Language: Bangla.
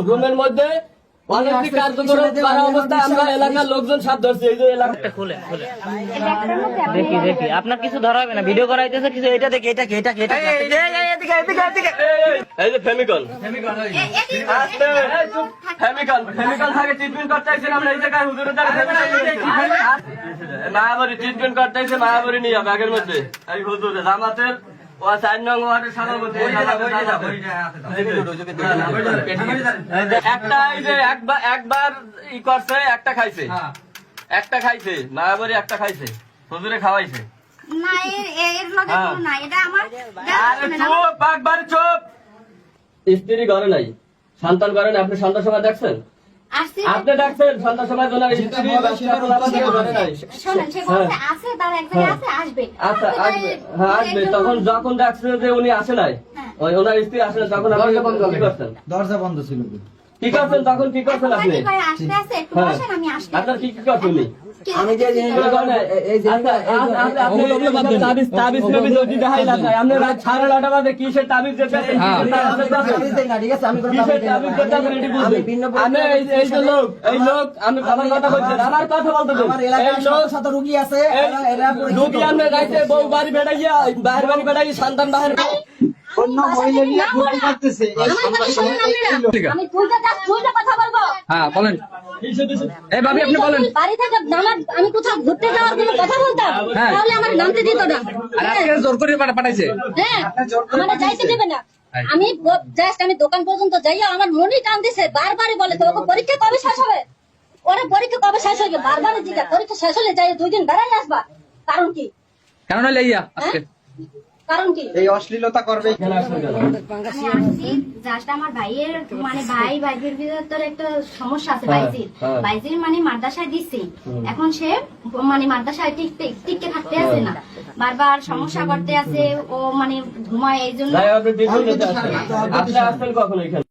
রুমের মধ্যে অনৈতিক কার্যক্রম করা অবস্থায় আমরা এলাকার লোকজন সাথ ধরছি। এই যে এলাকাটা খুলে দেখি দেখি আপনার কিছু ধরা হবে না, ভিডিও করা হইতেছে কিছু। এটা দেখি, এটা এই যে ফেমিকল থাকে ট্রিটমেন্ট করতে আসছেন আমরা এই জায়গায় হুজুরের দ্বারা মায়াবরী ট্রিটমেন্ট করতে আসছে। মায়াবরী নিয়ে ব্যাগের মধ্যে এই হুজুরে জামাতের ও 4 নং ওয়ার্ডের সভাপতি একটা এই যে একবার ই করছে, একটা খাইছে মায়াবরী, একটা খাইছে হুজুরে খাওয়াইছে। চুপ, স্ত্রী ঘরে নাই, সন্তান ঘরে নাই। আপনি সন্তান সময় দেখছেন? আপনি ডাকছেন সন্তান সময় ঘরে নাই। আচ্ছা আসবে, তখন যখন ডাকছে যে উনি আসে নাই, ওনার স্ত্রী আসে না, তখন আপনি কি করছেন? দরজা বন্ধ ছিল। কি করছেন তখন? কি করছেন আপনি? আপনার কি করছেন উনি? আমি যে কিসের তাবিজ এই লোক আমি আমার কথা বলছি, আমার কথা বলতে রুগী আছে, রুগী আপনি রাইতে বউ বাড়ি বেড়াইয়া বাহির বাড়ি বেড়াই সন্তান বাহির অন্য মহিলা নিয়ে ঘুরতে পারতেছে। আমি কথা বলবো। হ্যাঁ বলেন। এই ভাবি আপনি বলেন। বাড়ি থেকে আমি কোথাও ঘুরতে যাওয়ার কোনো কথা বলতাম তাহলে আমার নামতে দিত না। আর আজকে জোর করে পাঠাইছে। হ্যাঁ আমাকে যাইতে দেবে না। আমি জাস্ট আমি দোকান পর্যন্ত যাইয়া আমার মনই টান দিছে, বারবারই বলে তোকে পরীক্ষা কবে শেষ হবে, ওরা পরীক্ষা কবে শেষ হবে, বারবারই জিজ্ঞাসা। পরীক্ষা শেষ হলে যাই 2 দিন বেড়াই আসবা, কারণ কি? কেন না লইয়া আজকে কারণ কি এই অশ্লীলতা করবে? জাস্ট আমার ভাইয়ের মানে ভাইদের ভিতরে একটা সমস্যা আছে। বাইজির মানে মাদ্রাসায় দিচ্ছি, এখন সে মানে মাদ্রাসায় টিকে থাকতে আছে না, বারবার সমস্যা করতে আছে, ও মানে ঘুমায়, এই জন্য। আপনি আসছেন কখন এখানে?